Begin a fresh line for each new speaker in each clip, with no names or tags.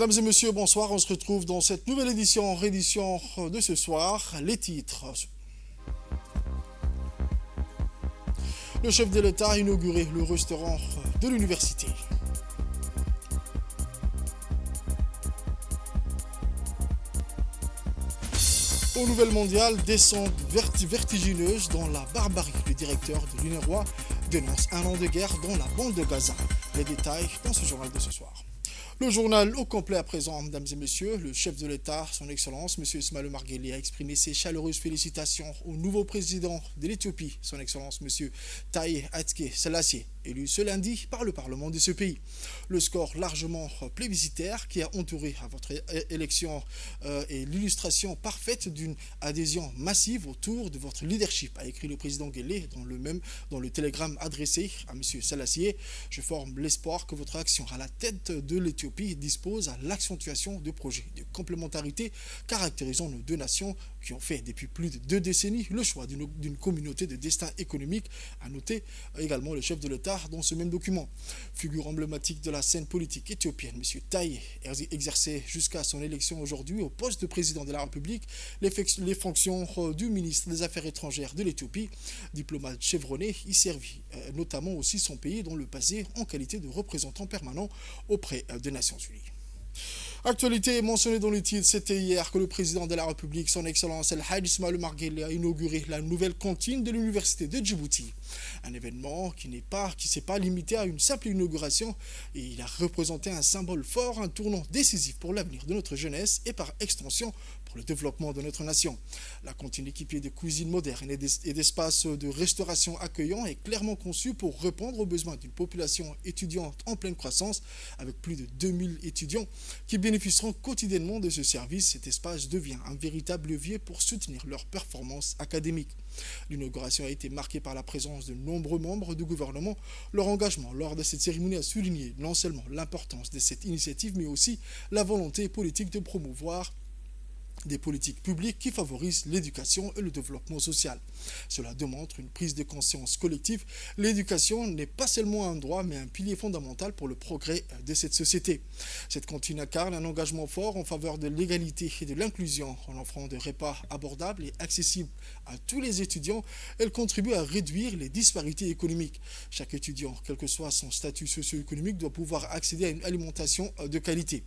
Mesdames et messieurs, bonsoir. On se retrouve dans cette nouvelle réédition de ce soir. Les titres. Le chef de l'État a inauguré le restaurant de l'université. Aux nouvelles mondiales, descente vertigineuse dans la barbarie. Le directeur de l'UNRWA dénonce un an de guerre dans la bande de Gaza. Les détails dans ce journal de ce soir. Le journal au complet à présent, mesdames et messieurs. Le chef de l'État, son Excellence, M. Ismaël Omar Guelleh, a exprimé ses chaleureuses félicitations au nouveau président de l'Éthiopie, son Excellence, M. Taye Atske-Selassie, élu ce lundi par le Parlement de ce pays. Le score largement plébiscitaire qui a entouré à votre élection est l'illustration parfaite d'une adhésion massive autour de votre leadership, a écrit le président Guelleh dans le télégramme adressé à M. Selassie. Je forme l'espoir que votre action à la tête de l'Éthiopie dispose à l'accentuation de projets de complémentarité caractérisant nos deux nations qui ont fait depuis plus de 2 décennies le choix d'une communauté de destin économique, a noté également le chef de l'État dans ce même document. Figure emblématique de la scène politique éthiopienne, M. Taye exerçait jusqu'à son élection aujourd'hui au poste de président de la République les fonctions du ministre des Affaires étrangères de l'Éthiopie, diplomate chevronné, y servit notamment aussi son pays dans le passé en qualité de représentant permanent auprès des Nations Unies. Actualité mentionnée dans le titre, c'était hier que le président de la République, son Excellence El-Hadj Ismaël Omar Guelleh, a inauguré la nouvelle cantine de l'université de Djibouti. Un événement qui s'est pas limité à une simple inauguration, et il a représenté un symbole fort, un tournant décisif pour l'avenir de notre jeunesse et par extension pour le développement de notre nation. La cantine équipée de cuisines modernes et d'espaces de restauration accueillants est clairement conçue pour répondre aux besoins d'une population étudiante en pleine croissance, avec plus de 2000 étudiants qui bénéficieront quotidiennement de ce service. Cet espace devient un véritable levier pour soutenir leur performance académique. L'inauguration a été marquée par la présence de nombreux membres du gouvernement. Leur engagement lors de cette cérémonie a souligné non seulement l'importance de cette initiative, mais aussi la volonté politique de promouvoir des politiques publiques qui favorisent l'éducation et le développement social. Cela démontre une prise de conscience collective. L'éducation n'est pas seulement un droit, mais un pilier fondamental pour le progrès de cette société. Cette cantine incarne un engagement fort en faveur de l'égalité et de l'inclusion en offrant des repas abordables et accessibles à tous les étudiants. Elle contribue à réduire les disparités économiques. Chaque étudiant, quel que soit son statut socio-économique, doit pouvoir accéder à une alimentation de qualité.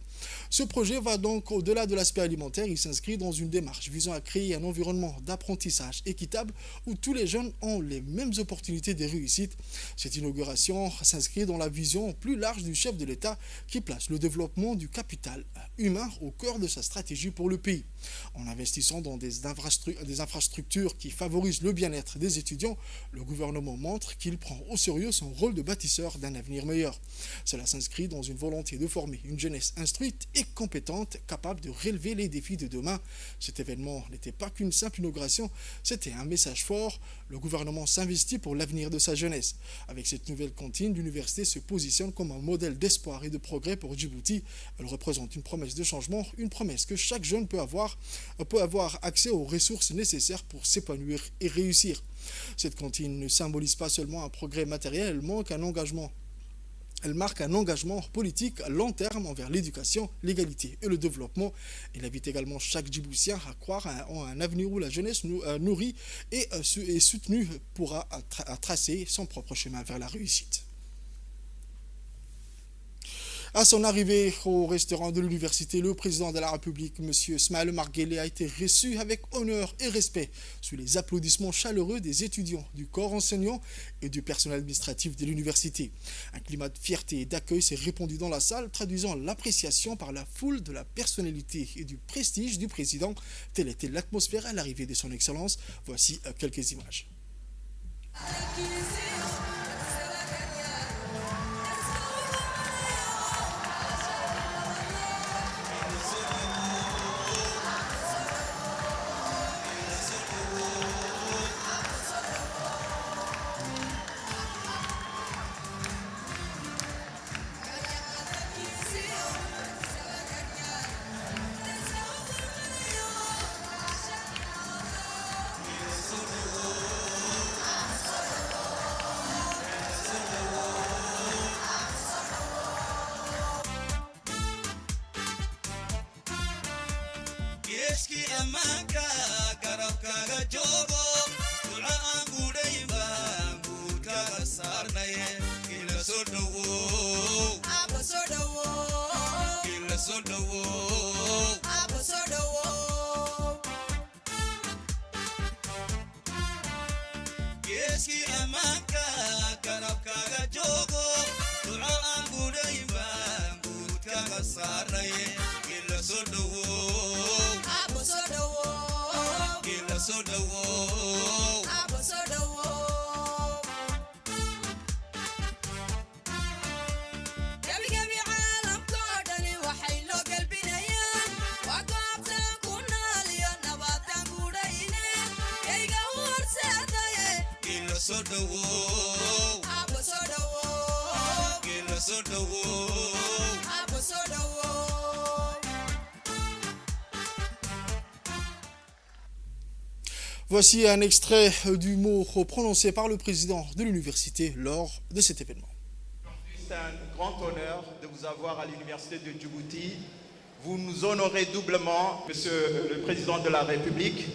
Ce projet va donc au-delà de l'aspect alimentaire. Il s'inscrit dans une démarche visant à créer un environnement d'apprentissage équitable où tous les jeunes ont les mêmes opportunités de réussite. Cette inauguration s'inscrit dans la vision plus large du chef de l'État qui place le développement du capital humain au cœur de sa stratégie pour le pays. En investissant dans des infrastructures qui favorisent le bien-être des étudiants, le gouvernement montre qu'il prend au sérieux son rôle de bâtisseur d'un avenir meilleur. Cela s'inscrit dans une volonté de former une jeunesse instruite et compétente, capable de relever les défis de demain. Cet événement n'était pas qu'une simple inauguration, c'était un message fort. Le gouvernement s'investit pour l'avenir de sa jeunesse. Avec cette nouvelle cantine, l'université se positionne comme un modèle d'espoir et de progrès pour Djibouti. Elle représente une promesse de changement, une promesse que chaque jeune peut avoir accès aux ressources nécessaires pour s'épanouir et réussir. Cette cantine ne symbolise pas seulement un progrès matériel, elle marque un engagement politique à long terme envers l'éducation, l'égalité et le développement. Elle invite également chaque Djiboutien à croire en un avenir où la jeunesse nourrie et soutenue pourra tracer son propre chemin vers la réussite. À son arrivée au restaurant de l'université, le président de la République, M. Ismaël Omar Guelleh, a été reçu avec honneur et respect sous les applaudissements chaleureux des étudiants, du corps enseignant et du personnel administratif de l'université. Un climat de fierté et d'accueil s'est répandu dans la salle, traduisant l'appréciation par la foule de la personnalité et du prestige du président. Telle était l'atmosphère à l'arrivée de son Excellence. Voici quelques images.
ammaanka garabkaaga joogo duca aan gudhaybaan guud kaga saarnaye ila soo dhowow aba soo dhowow ila soo dhowow aba soo dhowow geeskii ammaanka garabkaaga joogo duca aan gudhaybaan guud kaga saarnaye ila soo dhowow aba soo dhowow ila soo dhowow aba soo dhowow gabi caalamkoo dhani waxay loo galbinayaan waa goobtaan ku nool iyo nabadaan gudhayne eyga u horseedaye ila soo dhowow aba soo dhowow ila soo dhowow aba soo dhowow.
Voici un extrait du mot prononcé par le président de l'université lors de cet événement.
C'est un grand honneur de vous avoir à l'université de Djibouti. Vous nous honorez doublement, Monsieur le Président de la République.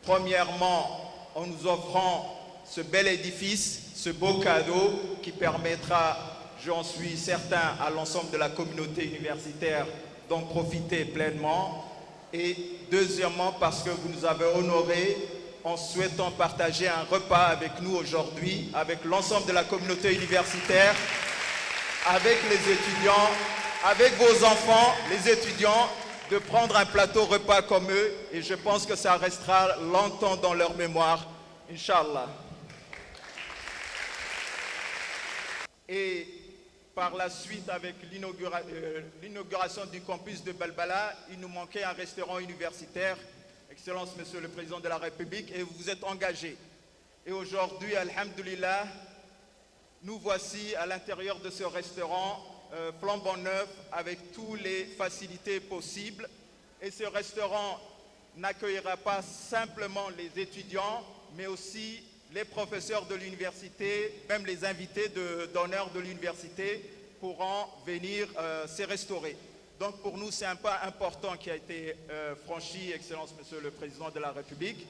Premièrement, en nous offrant ce bel édifice, ce beau cadeau qui permettra, j'en suis certain, à l'ensemble de la communauté universitaire d'en profiter pleinement. Et deuxièmement, parce que vous nous avez honorés en souhaitant partager un repas avec nous aujourd'hui, avec l'ensemble de la communauté universitaire, avec les étudiants, avec vos enfants, les étudiants, de prendre un plateau repas comme eux. Et je pense que ça restera longtemps dans leur mémoire, Inch'Allah. Et par la suite, avec l'inauguration du campus de Balbala, il nous manquait un restaurant universitaire. Excellence, Monsieur le Président de la République, et vous vous êtes engagé. Et aujourd'hui, alhamdoulilah, nous voici à l'intérieur de ce restaurant flambant neuf avec toutes les facilités possibles. Et ce restaurant n'accueillera pas simplement les étudiants, mais aussi les professeurs de l'université, même les invités d'honneur de l'université pourront venir se restaurer. Donc pour nous, c'est un pas important qui a été franchi, Excellence, Monsieur le Président de la République.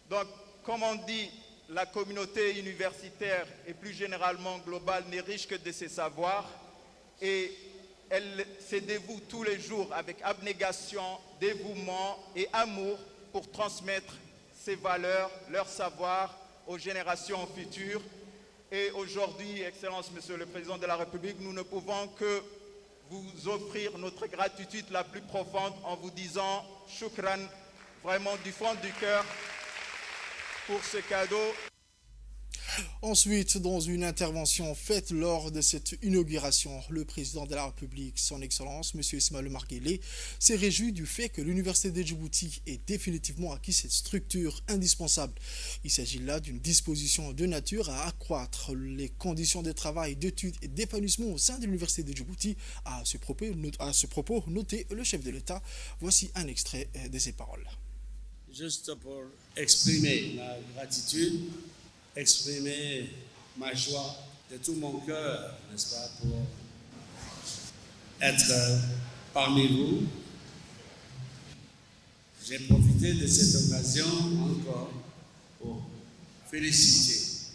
Donc, comme on dit, la communauté universitaire et plus généralement globale n'est riche que de ses savoirs et elle se dévoue tous les jours avec abnégation, dévouement et amour pour transmettre ses valeurs, leur savoir aux générations futures. Et aujourd'hui, Excellence, Monsieur le Président de la République, nous ne pouvons que vous offrir notre gratitude la plus profonde en vous disant shukran, vraiment du fond du cœur, pour ce cadeau.
Ensuite, dans une intervention faite lors de cette inauguration, le président de la République, son Excellence, M. Ismaël Omar Guelleh, s'est réjoui du fait que l'université de Djibouti ait définitivement acquis cette structure indispensable. Il s'agit là d'une disposition de nature à accroître les conditions de travail, d'études et d'épanouissement au sein de l'université de Djibouti. À ce propos, notez le chef de l'État. Voici un extrait de ses paroles.
Juste pour exprimer ma gratitude, exprimer ma joie de tout mon cœur, n'est-ce pas, pour être parmi vous. J'ai profité de cette occasion encore pour féliciter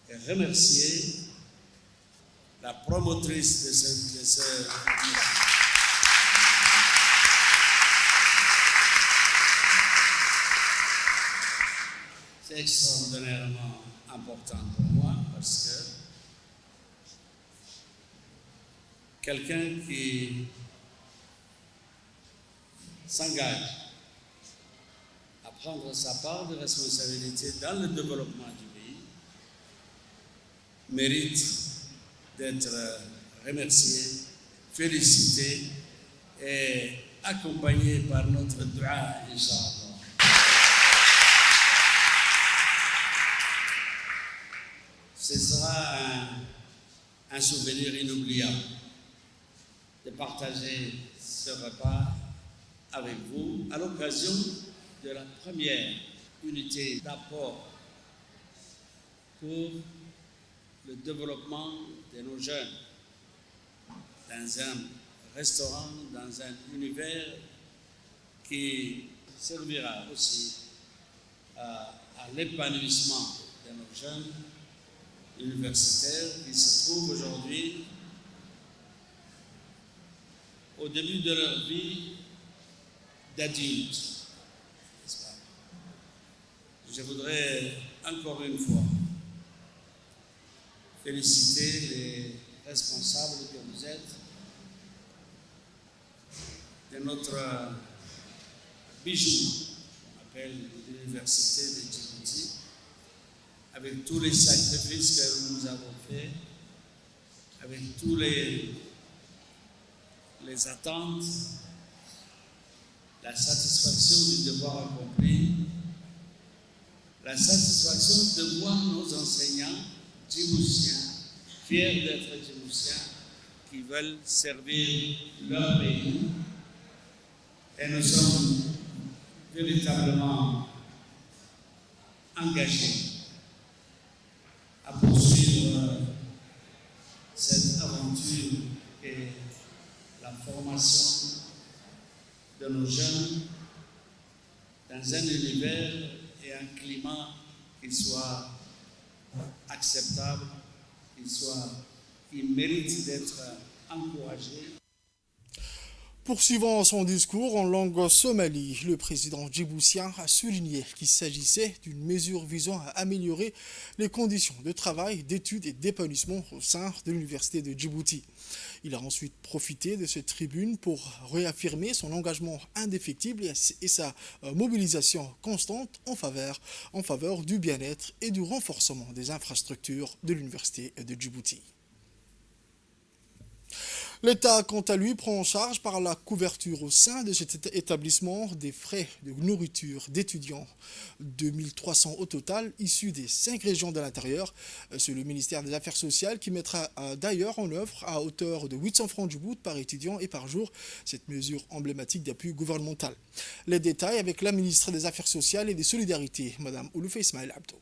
et remercier la promotrice de ce C'est extraordinairement important pour moi parce que quelqu'un qui s'engage à prendre sa part de responsabilité dans le développement du pays mérite d'être remercié, félicité et accompagné par notre dua, Inch'Allah. Ce sera un souvenir inoubliable de partager ce repas avec vous à l'occasion de la première unité d'apport pour le développement de nos jeunes dans un restaurant, dans un univers qui servira aussi à l'épanouissement de nos jeunes universitaires qui se trouvent aujourd'hui au début de leur vie d'adultes. Je voudrais encore une fois féliciter les responsables que vous êtes de notre bijou, on appelle l'Université de Djibouti, avec tous les sacrifices que nous avons faits, avec tous les attentes, la satisfaction du devoir accompli, la satisfaction de voir nos enseignants djiboutiens, fiers d'être djiboutiens, qui veulent servir leur pays. Et nous sommes véritablement engagés à poursuivre cette aventure et la formation de nos jeunes dans un univers et un climat qui soit acceptable, qui mérite d'être encouragé.
Poursuivant son discours en langue somali, le président djiboutien a souligné qu'il s'agissait d'une mesure visant à améliorer les conditions de travail, d'études et d'épanouissement au sein de l'université de Djibouti. Il a ensuite profité de cette tribune pour réaffirmer son engagement indéfectible et sa mobilisation constante en faveur du bien-être et du renforcement des infrastructures de l'université de Djibouti. L'État, quant à lui, prend en charge par la couverture au sein de cet établissement des frais de nourriture d'étudiants, 2300 au total, issus des 5 régions de l'intérieur. C'est le ministère des Affaires sociales qui mettra d'ailleurs en œuvre à hauteur de 800 francs du bout par étudiant et par jour cette mesure emblématique d'appui gouvernemental. Les détails avec la ministre des Affaires sociales et des Solidarités, Mme Ouloufa Ismail Abdo.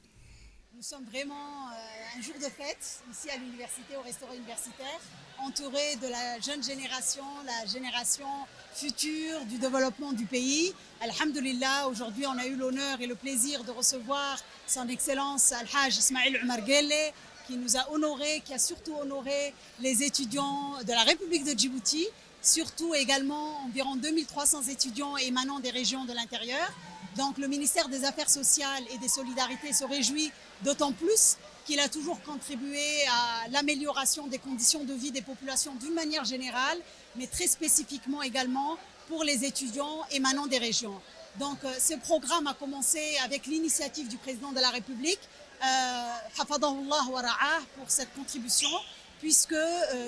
Nous sommes vraiment un jour de fête ici à l'université, au restaurant universitaire, entouré de la jeune génération, la génération future du développement du pays. Alhamdulillah, aujourd'hui on a eu l'honneur et le plaisir de recevoir son Excellence Al-Hajj Ismail Omar Guelleh, qui nous a honorés, qui a surtout honoré les étudiants de la République de Djibouti, surtout également environ 2300 étudiants émanant des régions de l'intérieur. Donc le ministère des Affaires sociales et des Solidarités se réjouit d'autant plus qu'il a toujours contribué à l'amélioration des conditions de vie des populations d'une manière générale, mais très spécifiquement également pour les étudiants émanant des régions. Donc ce programme a commencé avec l'initiative du président de la République, Hafadahullah wa Ra'ah, pour cette contribution, puisque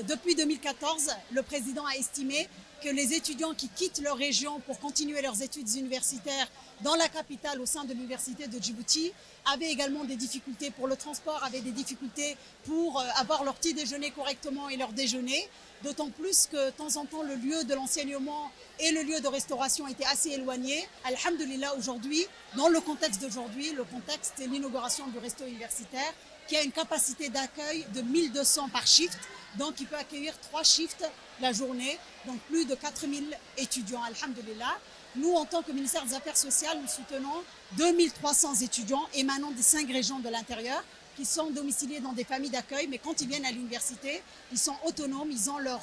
depuis 2014, le président a estimé que les étudiants qui quittent leur région pour continuer leurs études universitaires dans la capitale au sein de l'université de Djibouti avaient également des difficultés pour le transport, avaient des difficultés pour avoir leur petit déjeuner correctement et leur déjeuner, d'autant plus que de temps en temps le lieu de l'enseignement et le lieu de restauration étaient assez éloignés. Alhamdulillah, aujourd'hui, dans le contexte d'aujourd'hui, le contexte est l'inauguration du resto universitaire qui a une capacité d'accueil de 1200 par shift, donc il peut accueillir 3 shifts la journée, donc plus de 4000 étudiants, alhamdulillah. Nous, en tant que ministère des Affaires sociales, nous soutenons 2300 étudiants émanant des 5 régions de l'intérieur qui sont domiciliés dans des familles d'accueil, mais quand ils viennent à l'université, ils sont autonomes, ils ont leur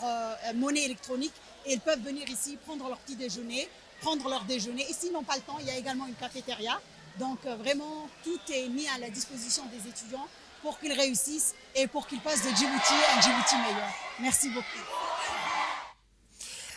monnaie électronique et ils peuvent venir ici prendre leur petit déjeuner, prendre leur déjeuner. Et s'ils n'ont pas le temps, il y a également une cafétéria. Donc vraiment, tout est mis à la disposition des étudiants pour qu'ils réussissent et pour qu'ils passent de Djibouti à un Djibouti meilleur. Merci beaucoup.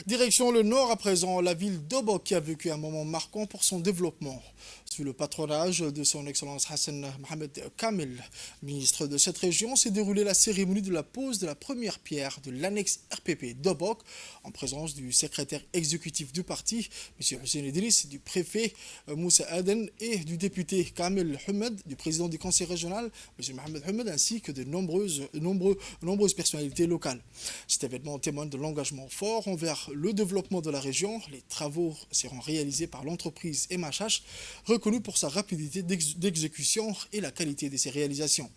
Direction le nord à présent, la ville d'Obok qui a vécu un moment marquant pour son développement. Sous le patronage de son Excellence Hassan Mohamed Kamel, ministre de cette région, s'est déroulée la cérémonie de la pose de la première pierre de l'annexe RPP d'Obok, en présence du secrétaire exécutif du parti, M. Hussein Idriss, du préfet Moussa Aden et du député Kamel Hamed, du président du conseil régional, M. Mohamed Hamed, ainsi que de nombreuses personnalités locales. Cet événement témoigne de l'engagement fort envers le développement de la région. Les travaux seront réalisés par l'entreprise MHH, reconnue pour sa rapidité d'exécution et la qualité de ses réalisations.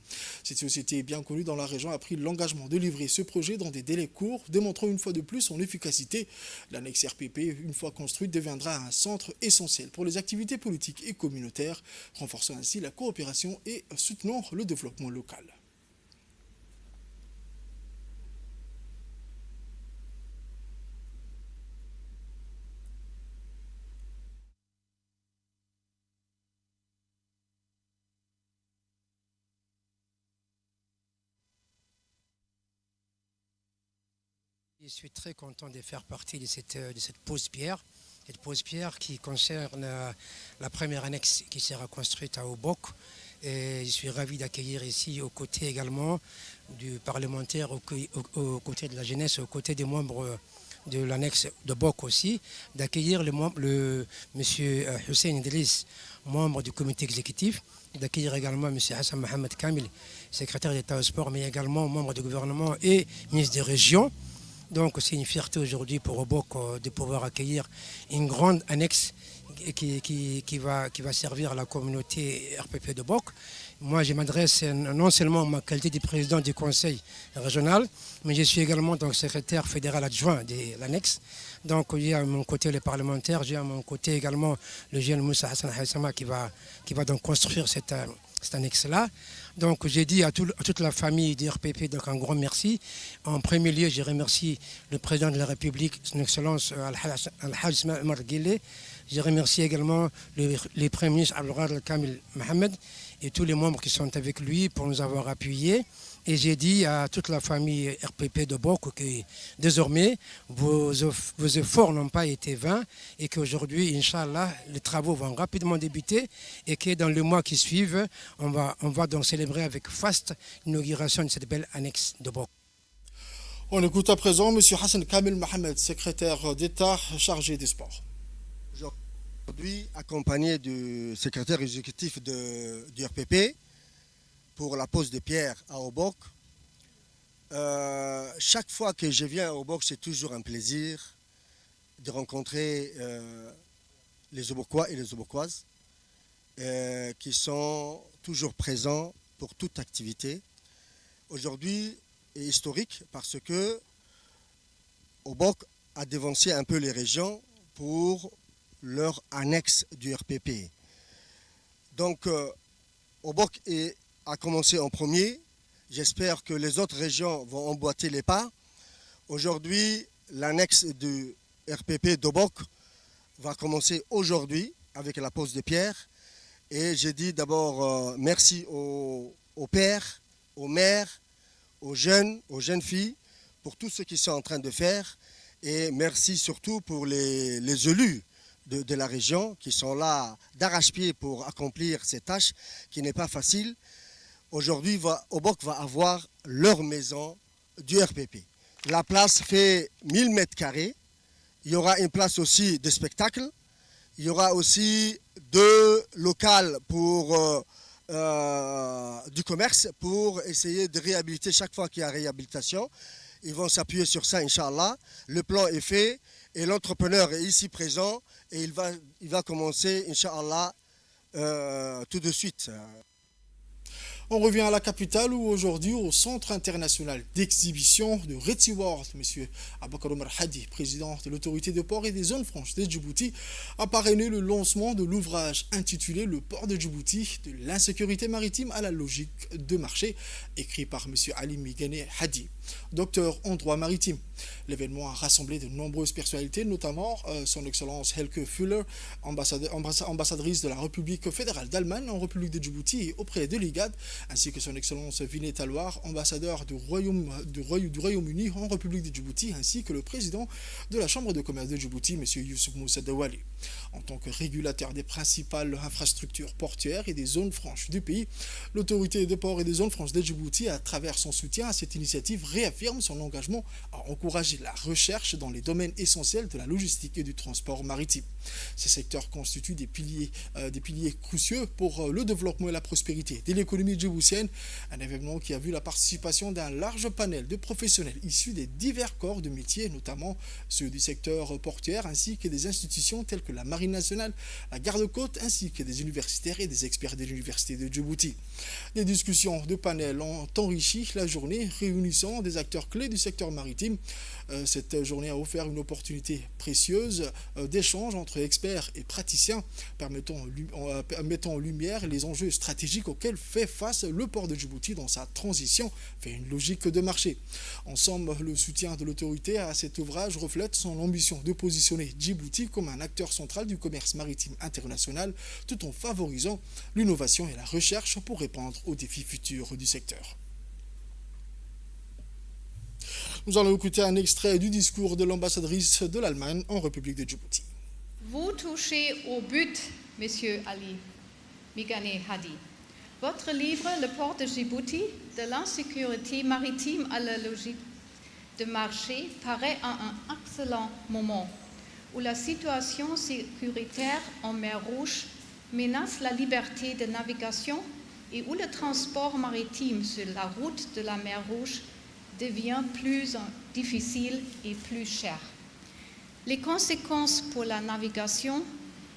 Cette société bien connue dans la région a pris l'engagement de livrer ce projet dans des délais courts, démontrant une fois de plus son efficacité. L'annexe RPP, une fois construite, deviendra un centre essentiel pour les activités politiques et communautaires, renforçant ainsi la coopération et soutenant le développement local.
Je suis très content de faire partie de cette pause pierre. Cette pause pierre qui concerne la première annexe qui sera construite à Obok. Et je suis ravi d'accueillir ici, aux côtés également du parlementaire, aux côtés de la jeunesse, aux côtés des membres de l'annexe de Bok aussi, d'accueillir le monsieur Hussein Idriss, membre du comité exécutif, d'accueillir également M. Hassan Mohamed Kamil, secrétaire d'État au sport, mais également membre du gouvernement et ministre des régions. Donc c'est une fierté aujourd'hui pour Obok de pouvoir accueillir une grande annexe qui va servir la communauté RPP de Bok. Moi, je m'adresse non seulement à ma qualité de président du conseil régional, mais je suis également donc secrétaire fédéral adjoint de l'annexe. Donc j'ai à mon côté les parlementaires, j'ai à mon côté également le jeune Moussa Hassan Haïsama qui va donc construire cette annexe-là. Donc j'ai dit à toute la famille du RPP donc un grand merci. En premier lieu, je remercie le président de la République, son Excellence Al-Hajj Ismaïl Omar Guelleh. Je remercie également le Premier ministre Abdelghadr Kamil Mohamed et tous les membres qui sont avec lui pour nous avoir appuyés. Et j'ai dit à toute la famille RPP de Bok que désormais, vos efforts n'ont pas été vains et qu'aujourd'hui, Inch'Allah, les travaux vont rapidement débuter et que dans les mois qui suivent, on va donc célébrer avec faste l'inauguration de cette belle annexe de Bok.
On écoute à présent M. Hassan Kamil Mohamed, secrétaire d'État chargé des sports.
Aujourd'hui, accompagné du secrétaire exécutif du RPP, pour la pose des pierres à Obok. Chaque fois que je viens à Obok, c'est toujours un plaisir de rencontrer les Obokois et les Obokoises qui sont toujours présents pour toute activité. Aujourd'hui est historique parce que Obok a dévancé un peu les régions pour leur annexe du RPP. Donc Obok a commencé en premier. J'espère que les autres régions vont emboîter les pas. Aujourd'hui, l'annexe du RPP d'Obok va commencer aujourd'hui avec la pose de pierres. Et je dis d'abord merci aux pères, aux mères, aux jeunes filles pour tout ce qu'ils sont en train de faire. Et merci surtout pour les élus de la région qui sont là d'arrache-pied pour accomplir ces tâches qui n'est pas facile. Aujourd'hui, Obok va avoir leur maison du RPP. La place fait 1000 mètres carrés. Il y aura une place aussi de spectacle. Il y aura aussi 2 locales pour du commerce pour essayer de réhabiliter chaque fois qu'il y a réhabilitation. Ils vont s'appuyer sur ça, Inch'Allah. Le plan est fait et l'entrepreneur est ici présent et il va commencer, Inch'Allah, tout de suite.
On revient à la capitale où aujourd'hui, au Centre international d'exhibition de Retsi World, M. Aboukar Omar Hadi, président de l'autorité de port et des zones franches de Djibouti, a parrainé le lancement de l'ouvrage intitulé Le port de Djibouti, de l'insécurité maritime à la logique de marché, écrit par M. Ali Migane Hadi, docteur en droit maritime. L'événement a rassemblé de nombreuses personnalités, notamment son Excellence Helke Fuller, ambassadrice de la République fédérale d'Allemagne en République de Djibouti et auprès de l'IGAD, ainsi que son Excellence Vinet Talwar, ambassadeur du Royaume-Uni en République de Djibouti, ainsi que le président de la Chambre de commerce de Djibouti, M. Youssouf Moussa Dawali. En tant que régulateur des principales infrastructures portuaires et des zones franches du pays, l'autorité des ports et des zones franches de Djibouti, à travers son soutien à cette initiative, réaffirme son engagement à encourager la recherche dans les domaines essentiels de la logistique et du transport maritime. Ces secteurs constituent des piliers cruciaux pour le développement et la prospérité de l'économie djiboutienne. Un événement qui a vu la participation d'un large panel de professionnels issus des divers corps de métiers, notamment ceux du secteur portuaire, ainsi que des institutions telles que la Marine nationale, la garde-côte, ainsi que des universitaires et des experts de l'université de Djibouti. Des discussions de panel ont enrichi la journée, réunissant des acteurs clés du secteur maritime. Cette journée a offert une opportunité précieuse d'échange entre experts et praticiens, mettant en lumière les enjeux stratégiques auxquels fait face le port de Djibouti dans sa transition vers une logique de marché. Ensemble, le soutien de l'autorité à cet ouvrage reflète son ambition de positionner Djibouti comme un acteur central du commerce maritime international, tout en favorisant l'innovation et la recherche pour répondre aux défis futurs du secteur. Nous allons écouter un extrait du discours de l'ambassadrice de l'Allemagne en République de Djibouti.
Vous touchez au but, Monsieur Ali Migane Hadi. Votre livre, Le port de Djibouti, de l'insécurité maritime à la logique de marché, paraît à un excellent moment où la situation sécuritaire en mer Rouge menace la liberté de navigation et où le transport maritime sur la route de la mer Rouge devient plus difficile et plus cher. Les conséquences pour la navigation,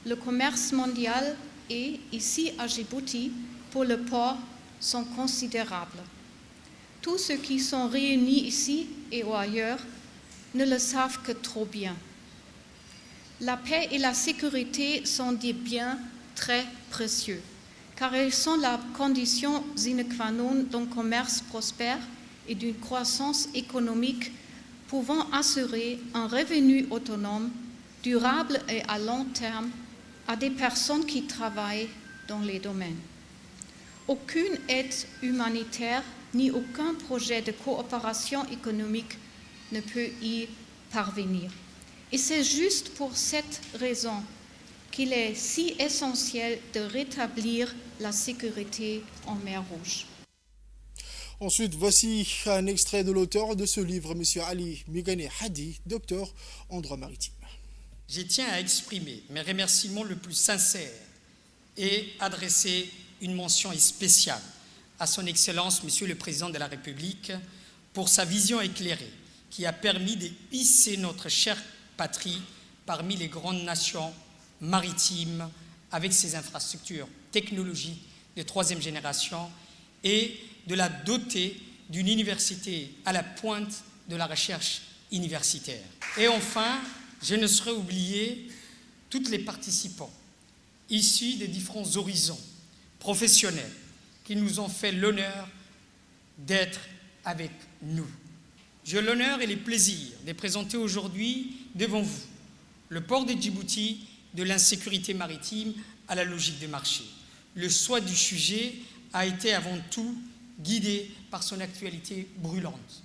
le commerce mondial et, ici à Djibouti, pour le port sont considérables. Tous ceux qui sont réunis ici et ou ailleurs ne le savent que trop bien. La paix et la sécurité sont des biens très précieux, car elles sont la condition sine qua non d'un commerce prospère et d'une croissance économique pouvant assurer un revenu autonome, durable et à long terme à des personnes qui travaillent dans les domaines. Aucune aide humanitaire ni aucun projet de coopération économique ne peut y parvenir. Et c'est juste pour cette raison qu'il est si essentiel de rétablir la sécurité en mer Rouge.
Ensuite, voici un extrait de l'auteur de ce livre, M. Ali Migane Hadi, docteur en droit maritime.
Je tiens à exprimer mes remerciements le plus sincères et adresser une mention spéciale à son Excellence, Monsieur le Président de la République, pour sa vision éclairée qui a permis de hisser notre chère patrie parmi les grandes nations maritimes avec ses infrastructures technologiques de troisième génération et de la doter d'une université à la pointe de la recherche universitaire. Et enfin, je ne saurais oublier tous les participants issus des différents horizons professionnels qui nous ont fait l'honneur d'être avec nous. J'ai l'honneur et le plaisir de présenter aujourd'hui devant vous le port de Djibouti de l'insécurité maritime à la logique de marché. Le choix du sujet a été avant tout guidé par son actualité brûlante.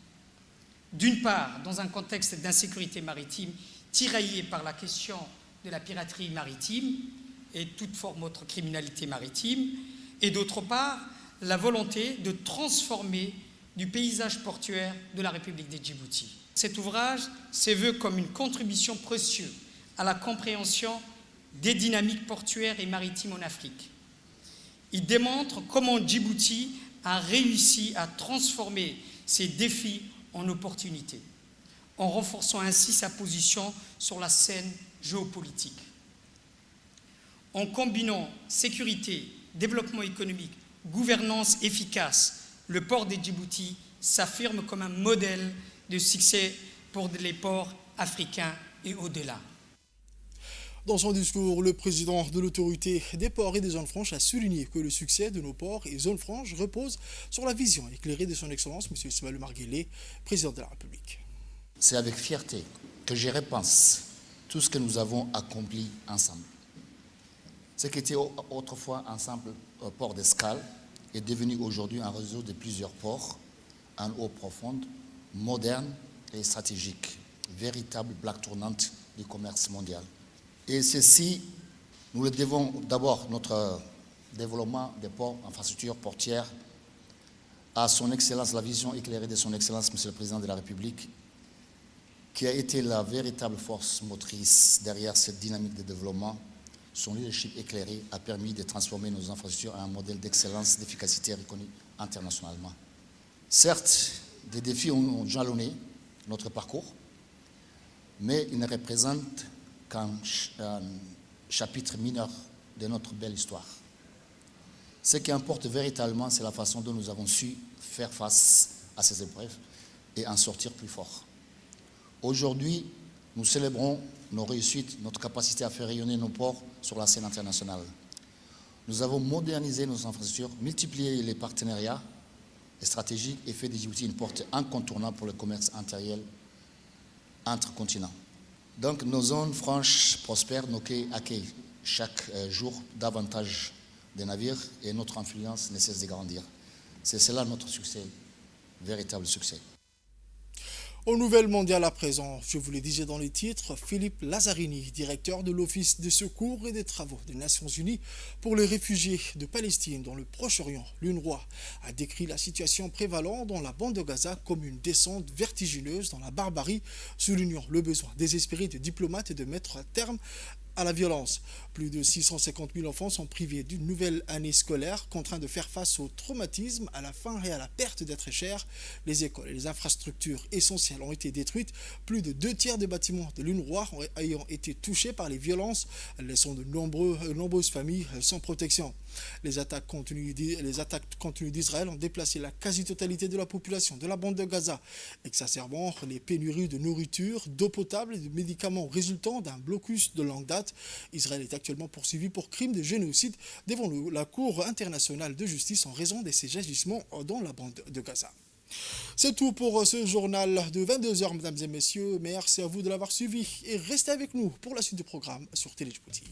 D'une part, dans un contexte d'insécurité maritime tiraillé par la question de la piraterie maritime et toute forme autre criminalité maritime, et d'autre part, la volonté de transformer du paysage portuaire de la République de Djibouti. Cet ouvrage se veut comme une contribution précieuse à la compréhension des dynamiques portuaires et maritimes en Afrique. Il démontre comment Djibouti a réussi à transformer ces défis en opportunités, en renforçant ainsi sa position sur la scène géopolitique. En combinant sécurité, développement économique, gouvernance efficace, le port de Djibouti s'affirme comme un modèle de succès pour les ports africains et au-delà.
Dans son discours, le président de l'autorité des ports et des zones franches a souligné que le succès de nos ports et zones franches repose sur la vision éclairée de son Excellence, M. Ismaël Omar Guelleh, président de la République.
C'est avec fierté que je repense tout ce que nous avons accompli ensemble. Ce qui était autrefois un simple port d'escale est devenu aujourd'hui un réseau de plusieurs ports en eau profonde, moderne et stratégique, véritable plaque tournante du commerce mondial. Et ceci, nous le devons d'abord notre développement des ports, infrastructures portières, à son Excellence, la vision éclairée de son Excellence, Monsieur le Président de la République, qui a été la véritable force motrice derrière cette dynamique de développement. Son leadership éclairé a permis de transformer nos infrastructures en un modèle d'excellence, d'efficacité reconnu internationalement. Certes, des défis ont jalonné notre parcours, mais ils ne représentent qu'un chapitre mineur de notre belle histoire. Ce qui importe véritablement, c'est la façon dont nous avons su faire face à ces épreuves et en sortir plus fort. Aujourd'hui, nous célébrons nos réussites, notre capacité à faire rayonner nos ports sur la scène internationale. Nous avons modernisé nos infrastructures, multiplié les partenariats stratégiques et fait de Djibouti une porte incontournable pour le commerce intérieur entre continents. Donc nos zones franches prospèrent, nos quais accueillent chaque jour davantage de navires et notre influence ne cesse de grandir. C'est cela notre succès, véritable succès.
Aux nouvelles mondiales à présent, je vous le disais dans les titres, Philippe Lazzarini, directeur de l'Office des secours et des travaux des Nations Unies pour les réfugiés de Palestine dans le Proche-Orient, l'UNRWA, a décrit la situation prévalente dans la bande de Gaza comme une descente vertigineuse dans la barbarie, soulignant le besoin désespéré des diplomates de mettre un terme à la violence. Plus de 650 000 enfants sont privés d'une nouvelle année scolaire, contraints de faire face au traumatisme, à la faim et à la perte d'êtres chers. Les écoles et les infrastructures essentielles ont été détruites. Plus de 2/3 des bâtiments de l'UNRWA ayant été touchés par les violences, laissant de nombreuses familles sans protection. Les attaques continues d'Israël ont déplacé la quasi-totalité de la population de la bande de Gaza, exacerbant les pénuries de nourriture, d'eau potable et de médicaments résultant d'un blocus de longue date. Israël est actuellement poursuivi pour crimes de génocide devant la Cour internationale de justice en raison de ses agissements dans la bande de Gaza. C'est tout pour ce journal de 22h, mesdames et messieurs. Merci à vous de l'avoir suivi et restez avec nous pour la suite du programme sur Télé Djibouti.